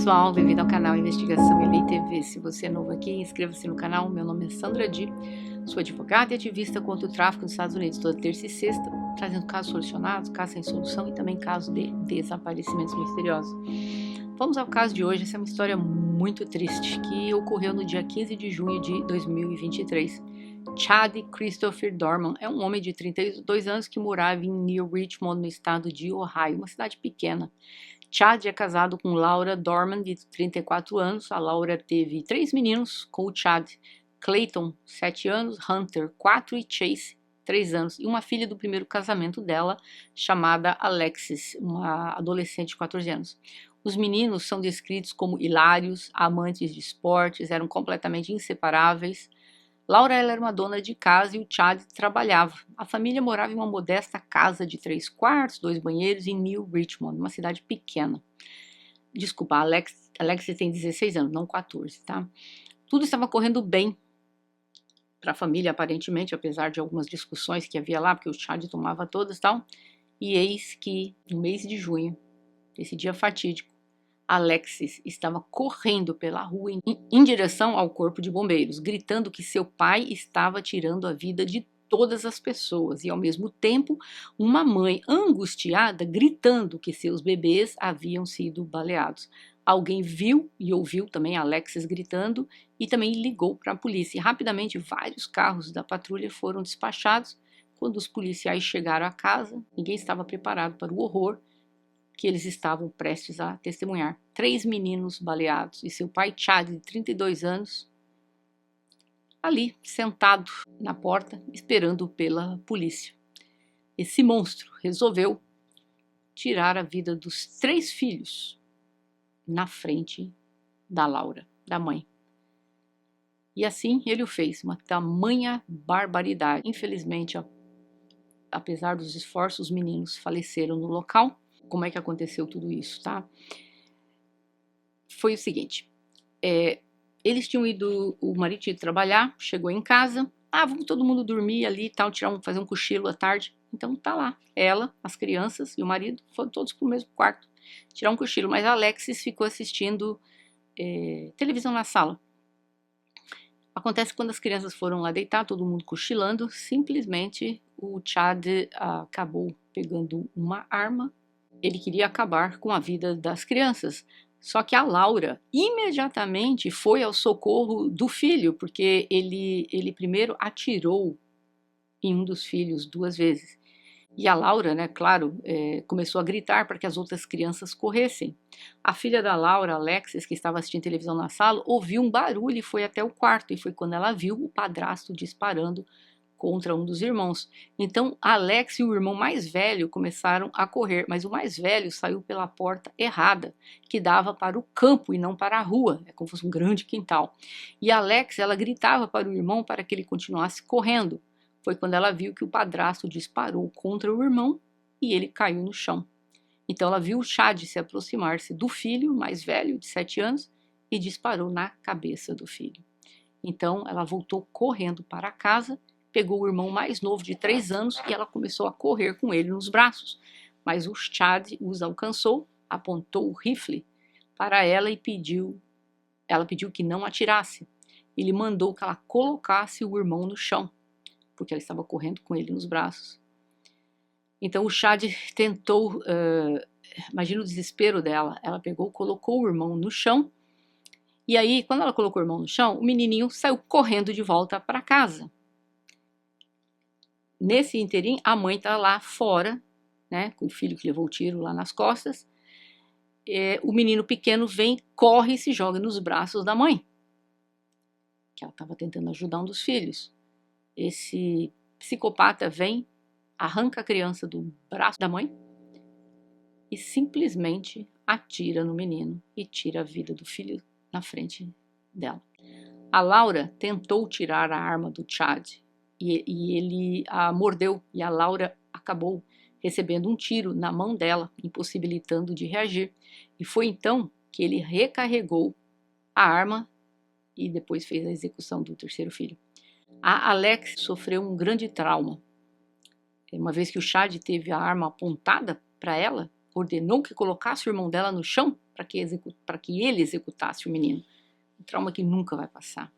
pessoal, bem-vindo ao canal Investigação Elei TV. Se você é novo aqui, inscreva-se no canal. Meu nome é Sandra Di, sou advogada e ativista contra o tráfico nos Estados Unidos, toda terça e sexta, trazendo casos solucionados, casos sem solução e também casos de desaparecimentos misteriosos. Vamos ao caso de hoje. Essa é uma história muito triste que ocorreu no dia 15 de junho de 2023. Chad Christopher Dorman é um homem de 32 anos que morava em New Richmond, no estado de Ohio, uma cidade pequena. Chad é casado com Laura Dorman, de 34 anos. A Laura teve 3 meninos com o Chad: Clayton, 7 anos, Hunter, 4 e Chase, 3 anos. E uma filha do primeiro casamento dela, chamada Alexis, uma adolescente de 14 anos. Os meninos são descritos como hilários, amantes de esportes, eram completamente inseparáveis. Laura era uma dona de casa e o Chad trabalhava. A família morava em uma modesta casa de 3 quartos, 2 banheiros em New Richmond, uma cidade pequena. Desculpa, a Alexis tem 16 anos, não 14, tá? Tudo estava correndo bem para a família, aparentemente, apesar de algumas discussões que havia lá, porque o Chad tomava todas e tal. E eis que, no mês de junho, esse dia fatídico, Alexis estava correndo pela rua em direção ao corpo de bombeiros, gritando que seu pai estava tirando a vida de todas as pessoas e, ao mesmo tempo, uma mãe angustiada gritando que seus bebês haviam sido baleados. Alguém viu e ouviu também Alexis gritando e também ligou para a polícia. E, rapidamente, vários carros da patrulha foram despachados. Quando os policiais chegaram à casa, ninguém estava preparado para o horror que eles estavam prestes a testemunhar. 3 meninos baleados e seu pai Chad, de 32 anos, ali, sentado na porta, esperando pela polícia. Esse monstro resolveu tirar a vida dos 3 filhos na frente da Laura, da mãe. E assim ele o fez, uma tamanha barbaridade. Infelizmente, apesar dos esforços, os meninos faleceram no local. Como é que aconteceu tudo isso, tá? Foi o seguinte, eles tinham ido, o marido tinha ido trabalhar, chegou em casa, vamos todo mundo dormir ali e tal, fazer um cochilo à tarde. Então tá lá, ela, as crianças e o marido foram todos pro mesmo quarto tirar um cochilo, mas a Alexis ficou assistindo televisão na sala. Acontece que quando as crianças foram lá deitar, todo mundo cochilando, simplesmente o Chad acabou pegando uma arma. Ele queria acabar com a vida das crianças. Só que a Laura imediatamente foi ao socorro do filho, porque ele primeiro atirou em um dos filhos 2 vezes. E a Laura, né, claro, começou a gritar para que as outras crianças corressem. A filha da Laura, Alexis, que estava assistindo televisão na sala, ouviu um barulho e foi até o quarto. E foi quando ela viu o padrasto disparando contra um dos irmãos. Então, Alex e o irmão mais velho começaram a correr, mas o mais velho saiu pela porta errada, que dava para o campo e não para a rua, é como se fosse um grande quintal. E Alex, ela gritava para o irmão para que ele continuasse correndo. Foi quando ela viu que o padrasto disparou contra o irmão e ele caiu no chão. Então, ela viu o Chad se aproximar-se do filho mais velho, de 7 anos, e disparou na cabeça do filho. Então, ela voltou correndo para casa, pegou o irmão mais novo de 3 anos e ela começou a correr com ele nos braços. Mas o Chad os alcançou, apontou o rifle para ela e ela pediu que não atirasse. Ele mandou que ela colocasse o irmão no chão, porque ela estava correndo com ele nos braços. Então o Chad tentou, imagina o desespero dela, ela pegou, colocou o irmão no chão, e aí quando ela colocou o irmão no chão, o menininho saiu correndo de volta para casa. Nesse interim, a mãe está lá fora, né, com o filho que levou o tiro lá nas costas. O menino pequeno vem, corre e se joga nos braços da mãe, que ela estava tentando ajudar um dos filhos. Esse psicopata vem, arranca a criança do braço da mãe e simplesmente atira no menino e tira a vida do filho na frente dela. A Laura tentou tirar a arma do Chad, e ele a mordeu, e a Laura acabou recebendo um tiro na mão dela, impossibilitando de reagir. E foi então que ele recarregou a arma e depois fez a execução do 3º filho. A Alex sofreu um grande trauma. Uma vez que o Chad teve a arma apontada para ela, ordenou que colocasse o irmão dela no chão para que ele executasse o menino. Um trauma que nunca vai passar.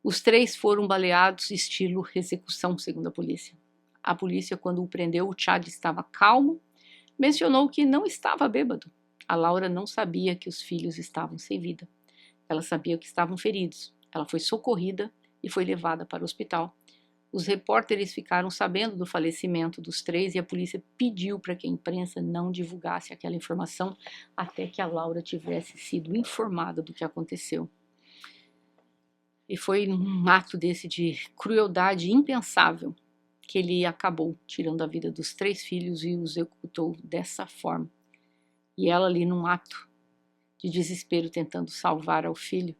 Os 3 foram baleados estilo execução, segundo a polícia. A polícia, quando o prendeu, o Chad estava calmo, mencionou que não estava bêbado. A Laura não sabia que os filhos estavam sem vida. Ela sabia que estavam feridos. Ela foi socorrida e foi levada para o hospital. Os repórteres ficaram sabendo do falecimento dos 3 e a polícia pediu para que a imprensa não divulgasse aquela informação até que a Laura tivesse sido informada do que aconteceu. E foi num ato desse de crueldade impensável que ele acabou tirando a vida dos 3 filhos e os executou dessa forma. E ela ali num ato de desespero tentando salvar ao filho.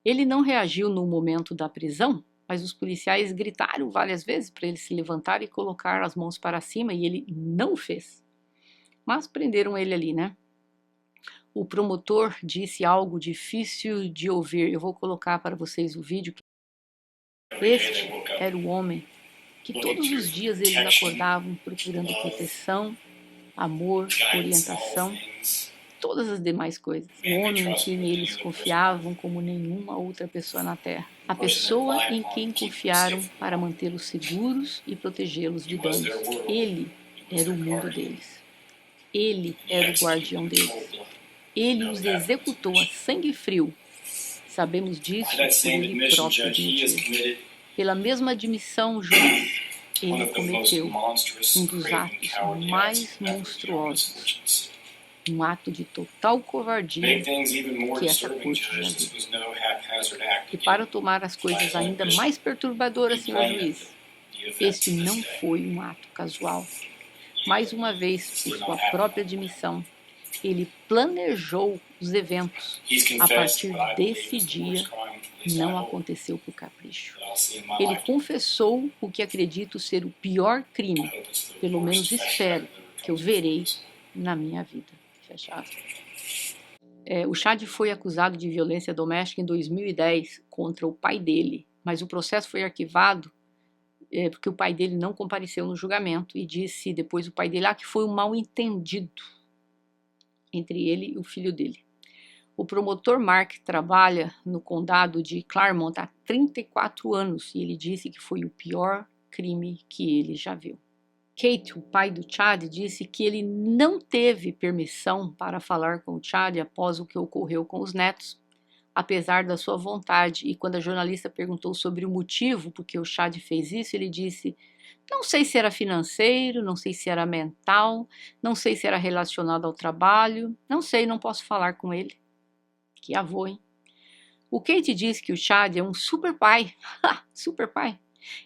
Ele não reagiu no momento da prisão, mas os policiais gritaram várias vezes para ele se levantar e colocar as mãos para cima e ele não fez. Mas prenderam ele ali, né? O promotor disse algo difícil de ouvir. Eu vou colocar para vocês o vídeo. Este era o homem que todos os dias eles acordavam procurando proteção, amor, orientação, todas as demais coisas. O homem em quem eles confiavam como nenhuma outra pessoa na Terra. A pessoa em quem confiaram para mantê-los seguros e protegê-los de danos. Ele era o mundo deles. Ele era o guardião deles. Ele os executou a sangue frio. Sabemos disso por ele próprio admitir. Pela mesma admissão, juiz, ele cometeu um dos atos mais monstruosos. Um ato de total covardia que essa corte já viu. E para tomar as coisas ainda mais perturbadoras, senhor juiz, este não foi um ato casual. Mais uma vez, por sua própria admissão, ele planejou os eventos. A partir desse dia, não aconteceu por capricho. Ele confessou o que acredito ser o pior crime, pelo menos espero que eu verei na minha vida. Fecha aspas. O Chad foi acusado de violência doméstica em 2010 contra o pai dele, mas o processo foi arquivado porque o pai dele não compareceu no julgamento e disse depois o pai dele que foi um mal-entendido entre ele e o filho dele. O promotor Mark trabalha no condado de Claremont há 34 anos e ele disse que foi o pior crime que ele já viu. Kate, o pai do Chad, disse que ele não teve permissão para falar com o Chad após o que ocorreu com os netos, apesar da sua vontade. E quando a jornalista perguntou sobre o motivo por que o Chad fez isso, ele disse: não sei se era financeiro, não sei se era mental, não sei se era relacionado ao trabalho, não sei, não posso falar com ele. Que avô, hein? O Kate disse que o Chad é um super pai. Super pai.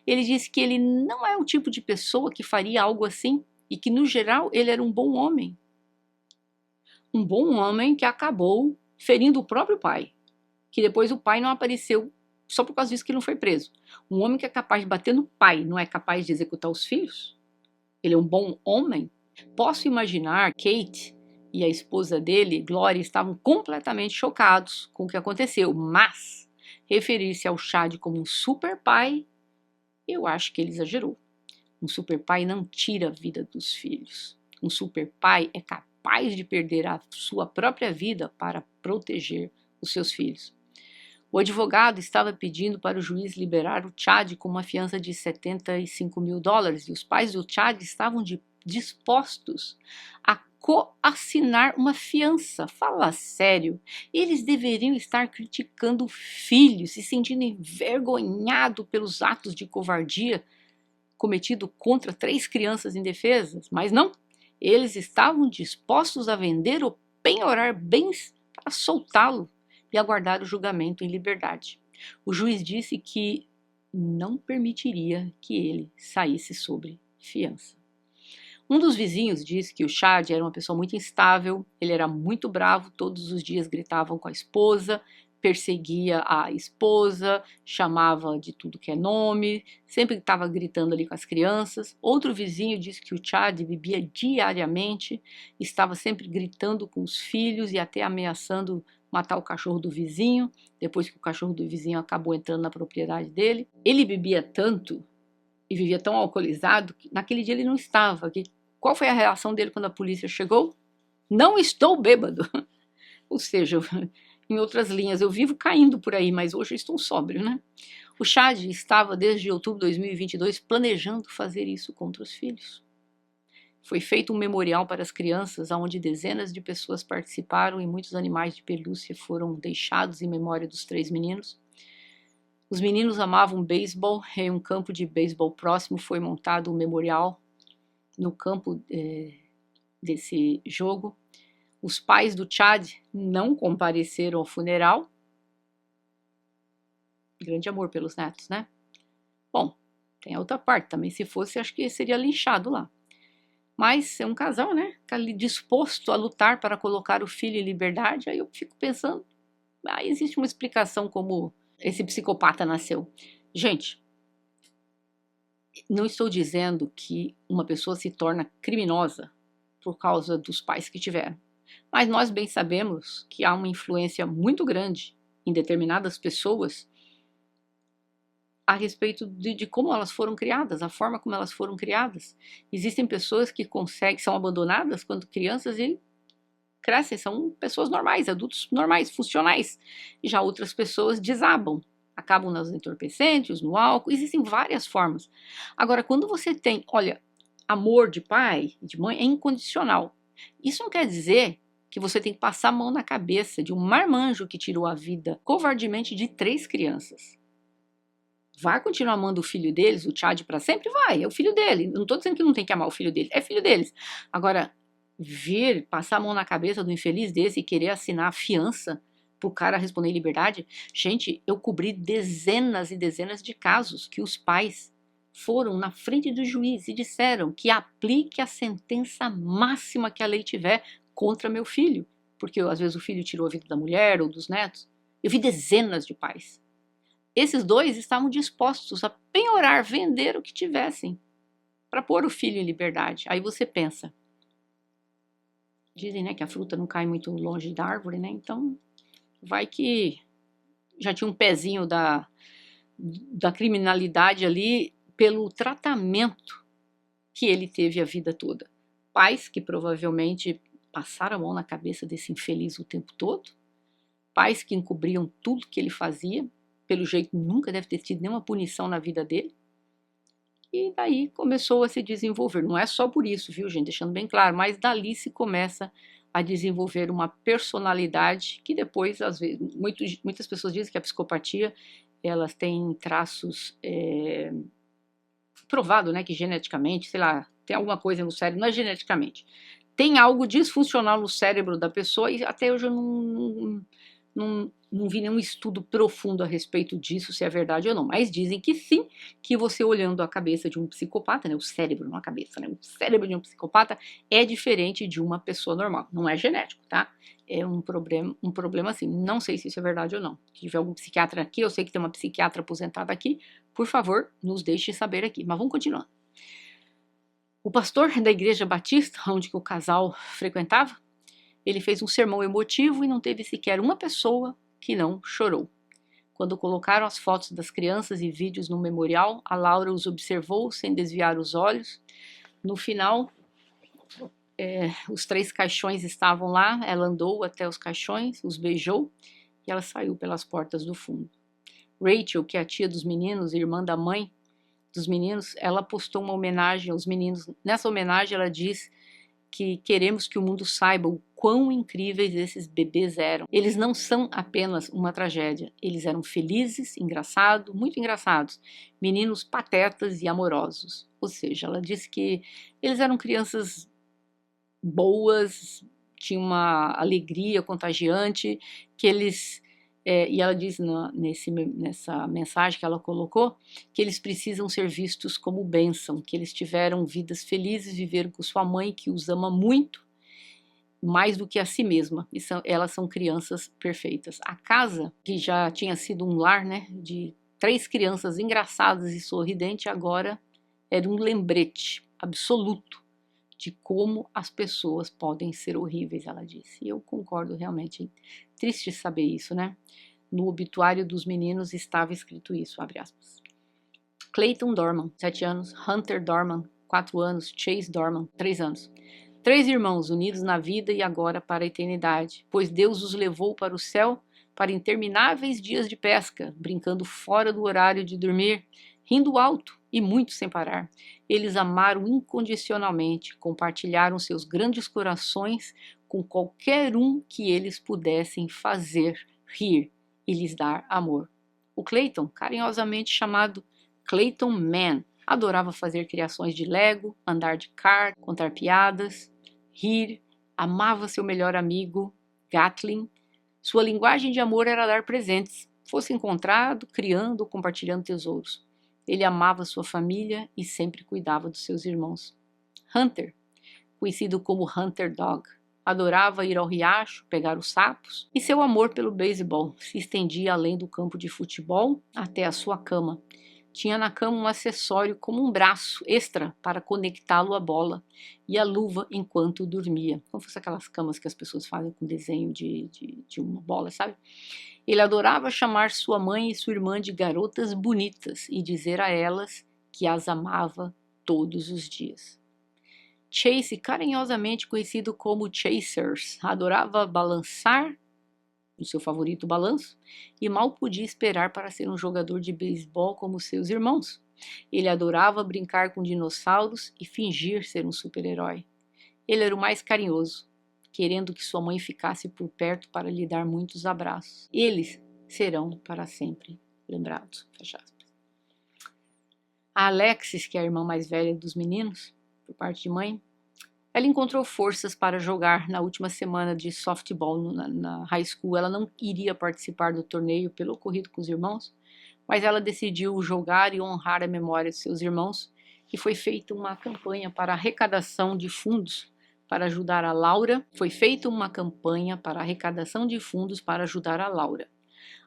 Ele disse que ele não é o tipo de pessoa que faria algo assim e que, no geral, ele era um bom homem. Um bom homem que acabou ferindo o próprio pai, que depois o pai não apareceu só por causa disso que ele não foi preso. Um homem que é capaz de bater no pai não é capaz de executar os filhos? Ele é um bom homem? Posso imaginar Kate e a esposa dele, Gloria, estavam completamente chocados com o que aconteceu, mas referir-se ao Chad como um super pai, eu acho que ele exagerou. Um super pai não tira a vida dos filhos. Um super pai é capaz de perder a sua própria vida para proteger os seus filhos. O advogado estava pedindo para o juiz liberar o Chad com uma fiança de $75 mil e os pais do Chad estavam dispostos a coassinar uma fiança. Fala sério. Eles deveriam estar criticando o filho, se sentindo envergonhado pelos atos de covardia cometido contra 3 crianças indefesas, mas não. Eles estavam dispostos a vender ou penhorar bens para soltá-lo e aguardar o julgamento em liberdade. O juiz disse que não permitiria que ele saísse sobre fiança. Um dos vizinhos disse que o Chad era uma pessoa muito instável, ele era muito bravo, todos os dias gritavam com a esposa, perseguia a esposa, chamava de tudo que é nome, sempre estava gritando ali com as crianças. Outro vizinho disse que o Chad bebia diariamente, estava sempre gritando com os filhos e até ameaçando matar o cachorro do vizinho, depois que o cachorro do vizinho acabou entrando na propriedade dele. Ele bebia tanto e vivia tão alcoolizado que naquele dia ele não estava. Qual foi a reação dele quando a polícia chegou? Não estou bêbado. Ou seja, em outras linhas, eu vivo caindo por aí, mas hoje eu estou sóbrio, né? O Chad estava desde outubro de 2022 planejando fazer isso contra os filhos. Foi feito um memorial para as crianças, onde dezenas de pessoas participaram e muitos animais de pelúcia foram deixados em memória dos 3 meninos. Os meninos amavam beisebol. Em um campo de beisebol próximo foi montado um memorial no campo desse jogo. Os pais do Chad não compareceram ao funeral. Grande amor pelos netos, né? Bom, tem a outra parte também. Se fosse, acho que seria linchado lá. Mas é um casal, né? Tá ali disposto a lutar para colocar o filho em liberdade. Aí eu fico pensando, existe uma explicação como esse psicopata nasceu. Gente, não estou dizendo que uma pessoa se torna criminosa por causa dos pais que tiveram. Mas nós bem sabemos que há uma influência muito grande em determinadas pessoas a respeito de como elas foram criadas, a forma como elas foram criadas. Existem pessoas que são abandonadas quando crianças e crescem, são pessoas normais, adultos normais, funcionais. E já outras pessoas desabam, acabam nos entorpecentes, no álcool, existem várias formas. Agora, quando você tem, olha, amor de pai e de mãe é incondicional. Isso não quer dizer que você tem que passar a mão na cabeça de um marmanjo que tirou a vida covardemente de 3 crianças. Vai continuar amando o filho deles, o Chad, para sempre? Vai, é o filho dele. Não estou dizendo que não tem que amar o filho dele, é filho deles. Agora, passar a mão na cabeça do infeliz desse e querer assinar a fiança pro cara responder em liberdade, gente, eu cobri dezenas e dezenas de casos que os pais foram na frente do juiz e disseram que aplique a sentença máxima que a lei tiver contra meu filho, porque às vezes o filho tirou a vida da mulher ou dos netos. Eu vi dezenas de pais. Esses 2 estavam dispostos a penhorar, vender o que tivessem para pôr o filho em liberdade. Aí você pensa, dizem, né, que a fruta não cai muito longe da árvore, né? Então, vai que já tinha um pezinho da criminalidade ali pelo tratamento que ele teve a vida toda. Pais que provavelmente passaram a mão na cabeça desse infeliz o tempo todo. Pais que encobriam tudo que ele fazia. Pelo jeito, nunca deve ter tido nenhuma punição na vida dele. E daí começou a se desenvolver. Não é só por isso, viu, gente? Deixando bem claro, mas dali se começa a desenvolver uma personalidade que depois, às vezes, muitas pessoas dizem que a psicopatia, elas têm traços provado, né, que geneticamente, sei lá, tem alguma coisa no cérebro, não é geneticamente, tem algo disfuncional no cérebro da pessoa e até hoje eu não vi nenhum estudo profundo a respeito disso, se é verdade ou não, mas dizem que sim, que você olhando a cabeça de um psicopata, né, o cérebro, não a cabeça, né, o cérebro de um psicopata é diferente de uma pessoa normal, não é genético, tá? É um problema assim, não sei se isso é verdade ou não. Se tiver algum psiquiatra aqui, eu sei que tem uma psiquiatra aposentada aqui, por favor, nos deixe saber aqui, mas vamos continuar. O pastor da igreja batista, onde o casal frequentava, ele fez um sermão emotivo e não teve sequer uma pessoa que não chorou. Quando colocaram as fotos das crianças e vídeos no memorial, a Laura os observou sem desviar os olhos. No final, os 3 caixões estavam lá, ela andou até os caixões, os beijou e ela saiu pelas portas do fundo. Rachel, que é a tia dos meninos e irmã da mãe dos meninos, ela postou uma homenagem aos meninos. Nessa homenagem ela diz que queremos que o mundo saiba o quão incríveis esses bebês eram. Eles não são apenas uma tragédia, eles eram felizes, engraçados, muito engraçados, meninos patetas e amorosos. Ou seja, ela disse que eles eram crianças boas, tinham uma alegria contagiante, que eles... e ela diz nessa mensagem que ela colocou que eles precisam ser vistos como bênção, que eles tiveram vidas felizes, viveram com sua mãe que os ama muito, mais do que a si mesma, e elas são crianças perfeitas. A casa, que já tinha sido um lar, né, de 3 crianças engraçadas e sorridentes, agora era um lembrete absoluto de como as pessoas podem ser horríveis, ela disse. E eu concordo realmente. Triste saber isso, né? No obituário dos meninos estava escrito isso, abre aspas. Clayton Dorman, 7 anos. Hunter Dorman, 4 anos. Chase Dorman, 3 anos. 3 irmãos unidos na vida e agora para a eternidade, pois Deus os levou para o céu para intermináveis dias de pesca, brincando fora do horário de dormir, rindo alto e muito sem parar. Eles amaram incondicionalmente, compartilharam seus grandes corações com qualquer um que eles pudessem fazer rir e lhes dar amor. O Clayton, carinhosamente chamado Clayton Man, adorava fazer criações de Lego, andar de kart, contar piadas, rir, amava seu melhor amigo, Gatlin. Sua linguagem de amor era dar presentes, fosse encontrado, criando ou compartilhando tesouros. Ele amava sua família e sempre cuidava dos seus irmãos. Hunter, conhecido como Hunter Dog, adorava ir ao riacho, pegar os sapos, e seu amor pelo beisebol se estendia além do campo de futebol até a sua cama. Tinha na cama um acessório como um braço extra para conectá-lo à bola e a luva enquanto dormia. Como fosse aquelas camas que as pessoas fazem com desenho de uma bola, sabe? Ele adorava chamar sua mãe e sua irmã de garotas bonitas e dizer a elas que as amava todos os dias. Chase, carinhosamente conhecido como Chasers, adorava balançar no seu favorito balanço e mal podia esperar para ser um jogador de beisebol como seus irmãos. Ele adorava brincar com dinossauros e fingir ser um super-herói. Ele era o mais carinhoso, querendo que sua mãe ficasse por perto para lhe dar muitos abraços. Eles serão para sempre lembrados. Fecha aspas. A Alexis, que é a irmã mais velha dos meninos, por parte de mãe, ela encontrou forças para jogar na última semana de softball na high school. Ela não iria participar do torneio pelo ocorrido com os irmãos, mas ela decidiu jogar e honrar a memória de seus irmãos, e foi feita uma campanha para arrecadação de fundos para ajudar a Laura. Foi feita uma campanha para arrecadação de fundos para ajudar a Laura.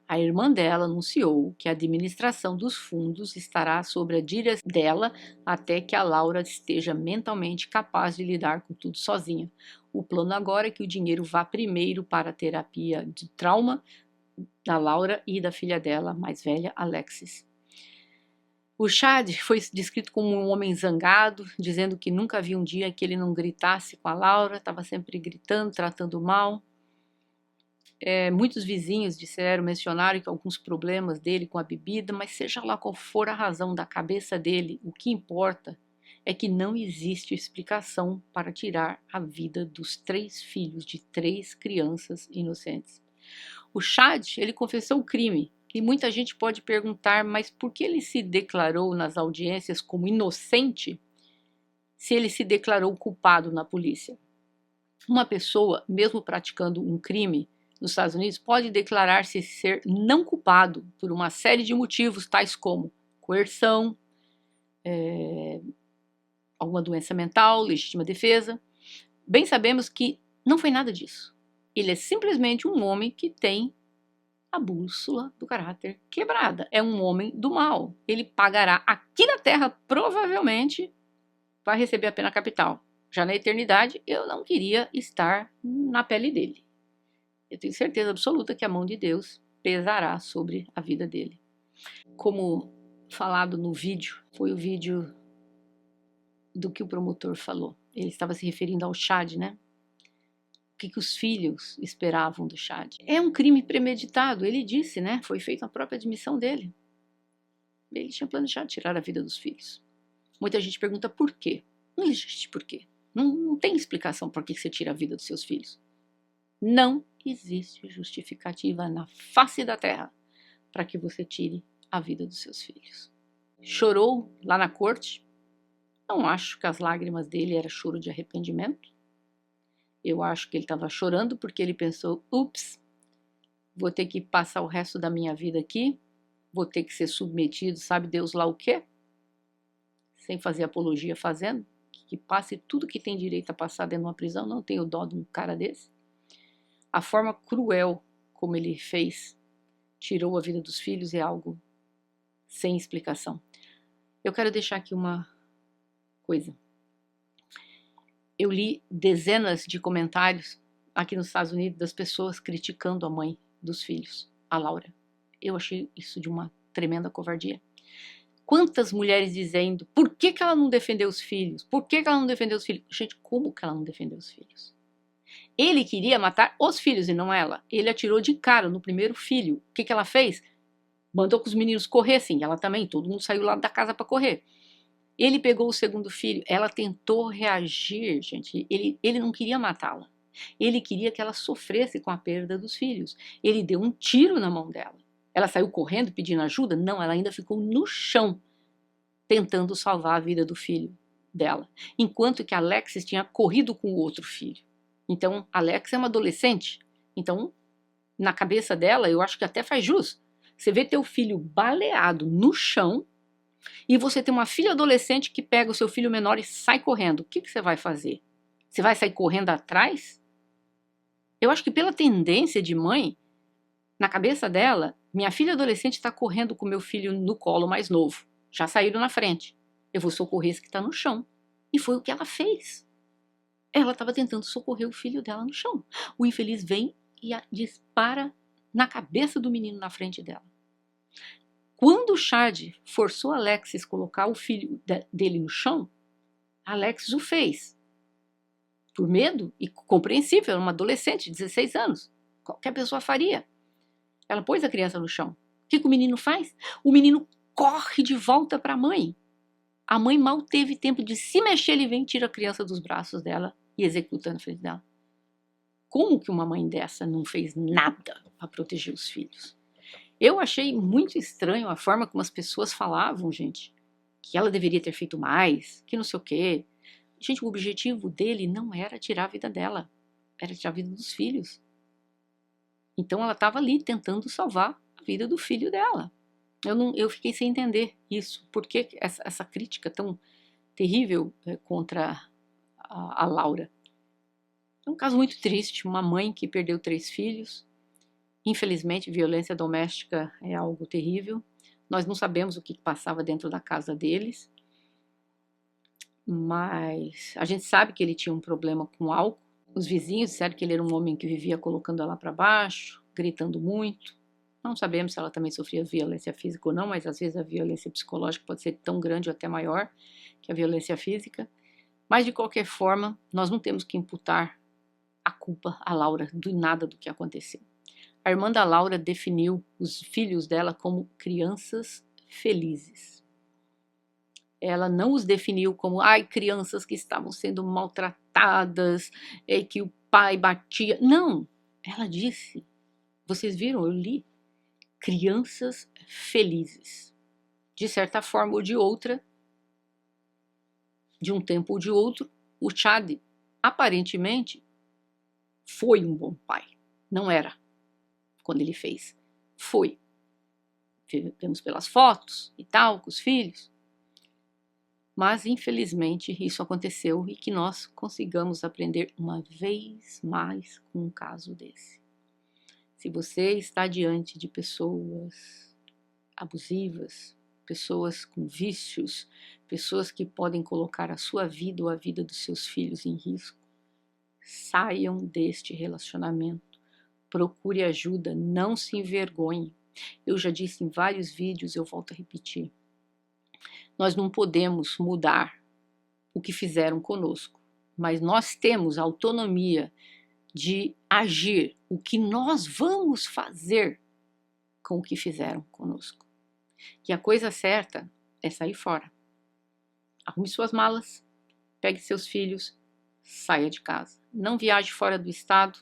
A irmã dela anunciou que a administração dos fundos estará sob a direção dela até que a Laura esteja mentalmente capaz de lidar com tudo sozinha. O plano agora é que o dinheiro vá primeiro para a terapia de trauma da Laura e da filha dela mais velha, Alexis. O Chad foi descrito como um homem zangado, dizendo que nunca havia um dia que ele não gritasse com a Laura, estava sempre gritando, tratando mal. Muitos vizinhos mencionaram que alguns problemas dele com a bebida, mas seja lá qual for a razão da cabeça dele, o que importa é que não existe explicação para tirar a vida dos 3 filhos de 3 crianças inocentes. O Chad, ele confessou o crime, e muita gente pode perguntar, mas por que ele se declarou nas audiências como inocente se ele se declarou culpado na polícia? Uma pessoa, mesmo praticando um crime nos Estados Unidos, pode declarar-se ser não culpado por uma série de motivos, tais como coerção, alguma doença mental, legítima defesa. Bem sabemos que não foi nada disso. Ele é simplesmente um homem que tem a bússola do caráter quebrada. É um homem do mal. Ele pagará aqui na Terra, provavelmente vai receber a pena capital. Já na eternidade, eu não queria estar na pele dele. Eu tenho certeza absoluta que a mão de Deus pesará sobre a vida dele. Como falado no vídeo, foi o vídeo do que o promotor falou. Ele estava se referindo ao Chad, né? O que os filhos esperavam do Chad. É um crime premeditado, ele disse, né? Foi feita a própria admissão dele. Ele tinha planejado tirar a vida dos filhos. Muita gente pergunta por quê. Não existe por quê. Não tem explicação por que você tira a vida dos seus filhos. Não existe justificativa na face da terra para que você tire a vida dos seus filhos. Chorou lá na corte. Não acho que as lágrimas dele eram choro de arrependimento. Eu acho que ele estava chorando porque ele pensou, ups, vou ter que passar o resto da minha vida aqui, vou ter que ser submetido, sabe Deus lá o quê? Sem fazer apologia fazendo, que passe tudo que tem direito a passar dentro de uma prisão, não tenho dó de um cara desse. A forma cruel como ele fez, tirou a vida dos filhos, é algo sem explicação. Eu quero deixar aqui uma coisa. Eu li dezenas de comentários aqui nos Estados Unidos das pessoas criticando a mãe dos filhos, a Laura. Eu achei isso de uma tremenda covardia. Quantas mulheres dizendo, por que ela não defendeu os filhos? Por que ela não defendeu os filhos? Gente, como que ela não defendeu os filhos? Ele queria matar os filhos e não ela. Ele atirou de cara no primeiro filho. O que ela fez? Mandou que os meninos corressem. Ela também, todo mundo saiu lá da casa para correr. Ele pegou o segundo filho. Ela tentou reagir, gente. Ele não queria matá-la. Ele queria que ela sofresse com a perda dos filhos. Ele deu um tiro na mão dela. Ela saiu correndo pedindo ajuda? Não, ela ainda ficou no chão tentando salvar a vida do filho dela. Enquanto que Alexis tinha corrido com o outro filho. Então, Alex é uma adolescente. Então, na cabeça dela, eu acho que até faz jus. Você vê teu filho baleado no chão e você tem uma filha adolescente que pega o seu filho menor e sai correndo. O que você vai fazer? Você vai sair correndo atrás? Eu acho que pela tendência de mãe, na cabeça dela, minha filha adolescente está correndo com meu filho no colo mais novo. Já saíram na frente. Eu vou socorrer esse que está no chão. E foi o que ela fez. Ela estava tentando socorrer o filho dela no chão. O infeliz vem e dispara na cabeça do menino na frente dela. Quando o Chad forçou Alexis a colocar o filho dele no chão, Alexis o fez. Por medo e compreensível, era uma adolescente de 16 anos. Qualquer pessoa faria. Ela pôs a criança no chão. O que o menino faz? O menino corre de volta para a mãe. A mãe mal teve tempo de se mexer, ele vem e tira a criança dos braços dela e executa na frente dela. Como que uma mãe dessa não fez nada para proteger os filhos? Eu achei muito estranho a forma como as pessoas falavam, gente, que ela deveria ter feito mais, que não sei o quê. Gente, o objetivo dele não era tirar a vida dela, era tirar a vida dos filhos. Então ela estava ali tentando salvar a vida do filho dela. Eu fiquei sem entender isso. Por que essa crítica tão terrível contra a Laura? É um caso muito triste, uma mãe que perdeu 3 filhos. Infelizmente, violência doméstica é algo terrível. Nós não sabemos o que passava dentro da casa deles, mas a gente sabe que ele tinha um problema com álcool. Os vizinhos disseram que ele era um homem que vivia colocando ela para baixo, gritando muito. Não sabemos se ela também sofria violência física ou não, mas às vezes a violência psicológica pode ser tão grande ou até maior que a violência física. Mas de qualquer forma, nós não temos que imputar a culpa à Laura de nada do que aconteceu. A irmã da Laura definiu os filhos dela como crianças felizes. Ela não os definiu como crianças que estavam sendo maltratadas, que o pai batia. Não, ela disse, vocês viram, eu li, crianças felizes. De certa forma ou de outra, de um tempo ou de outro, o Chad aparentemente foi um bom pai. Não era quando ele fez. Foi. Vemos pelas fotos e tal, com os filhos. Mas, infelizmente, isso aconteceu e que nós consigamos aprender uma vez mais com um caso desse. Se você está diante de pessoas abusivas, pessoas com vícios, pessoas que podem colocar a sua vida ou a vida dos seus filhos em risco, saiam deste relacionamento. Procure ajuda, não se envergonhe. Eu já disse em vários vídeos, eu volto a repetir. Nós não podemos mudar o que fizeram conosco, mas nós temos a autonomia de agir o que nós vamos fazer com o que fizeram conosco. E a coisa certa é sair fora. Arrume suas malas, pegue seus filhos, saia de casa. Não viaje fora do estado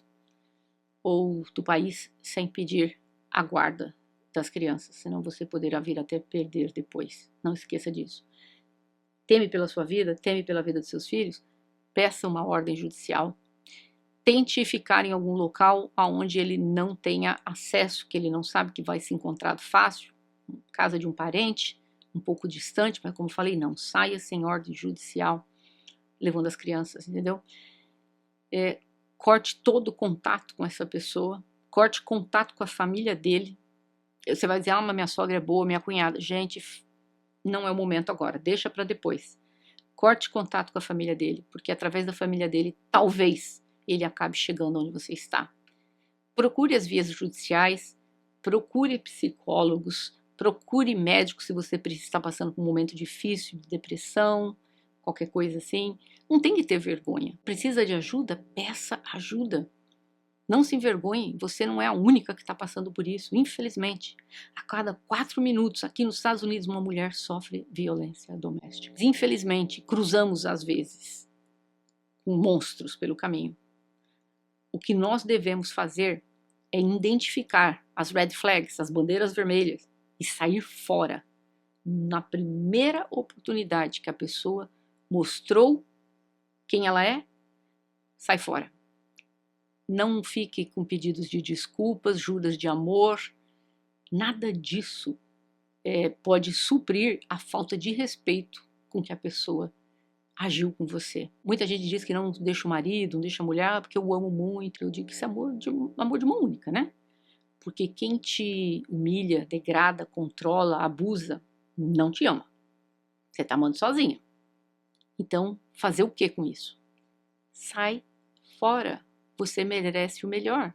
ou do país sem pedir a guarda das crianças, senão você poderá vir até perder depois. Não esqueça disso. Teme pela sua vida, teme pela vida dos seus filhos, peça uma ordem judicial. Tente ficar em algum local onde ele não tenha acesso, que ele não sabe que vai se encontrar fácil, casa de um parente, um pouco distante, mas como falei, não saia sem ordem judicial, levando as crianças, entendeu? Corte todo o contato com essa pessoa, corte contato com a família dele. Você vai dizer, mas minha sogra é boa, minha cunhada. Gente, não é o momento agora, deixa para depois. Corte contato com a família dele, porque através da família dele, talvez ele acabe chegando onde você está. Procure as vias judiciais, procure psicólogos, Procure médico se você está passando por um momento difícil, de depressão, qualquer coisa assim. Não tem que ter vergonha. Precisa de ajuda? Peça ajuda. Não se envergonhe, você não é a única que está passando por isso. Infelizmente, a cada 4 minutos aqui nos Estados Unidos uma mulher sofre violência doméstica. Infelizmente, cruzamos às vezes com monstros pelo caminho. O que nós devemos fazer é identificar as red flags, as bandeiras vermelhas, e sair fora. Na primeira oportunidade que a pessoa mostrou quem ela é, sai fora. Não fique com pedidos de desculpas, juras de amor. Nada disso pode suprir a falta de respeito com que a pessoa agiu com você. Muita gente diz que não deixa o marido, não deixa a mulher, porque eu o amo muito. Eu digo que isso é amor de mão única, né? Porque quem te humilha, degrada, controla, abusa, não te ama. Você tá amando sozinha. Então, fazer o que com isso? Sai fora. Você merece o melhor.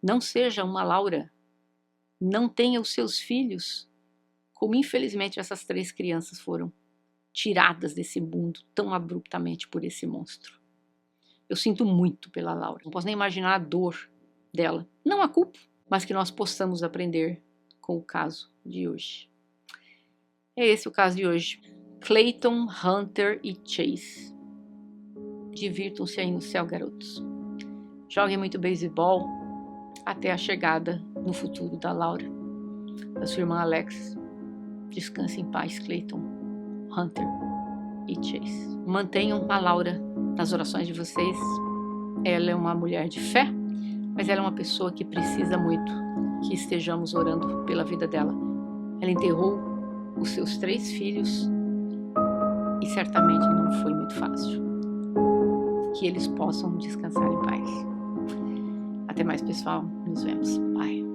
Não seja uma Laura. Não tenha os seus filhos, como infelizmente essas 3 crianças foram tiradas desse mundo tão abruptamente por esse monstro. Eu sinto muito pela Laura. Não posso nem imaginar a dor dela. Não a culpa, mas que nós possamos aprender com o caso de hoje. É esse o caso de hoje. Clayton, Hunter e Chase. Divirtam-se aí no céu, garotos. Joguem muito beisebol até a chegada no futuro da Laura, da sua irmã Alex. Descanse em paz, Clayton, Hunter e Chase. Mantenham a Laura nas orações de vocês. Ela é uma mulher de fé, mas ela é uma pessoa que precisa muito que estejamos orando pela vida dela. Ela enterrou os seus 3 filhos e certamente não foi muito fácil. Que eles possam descansar em paz. Até mais, pessoal. Nos vemos. Bye.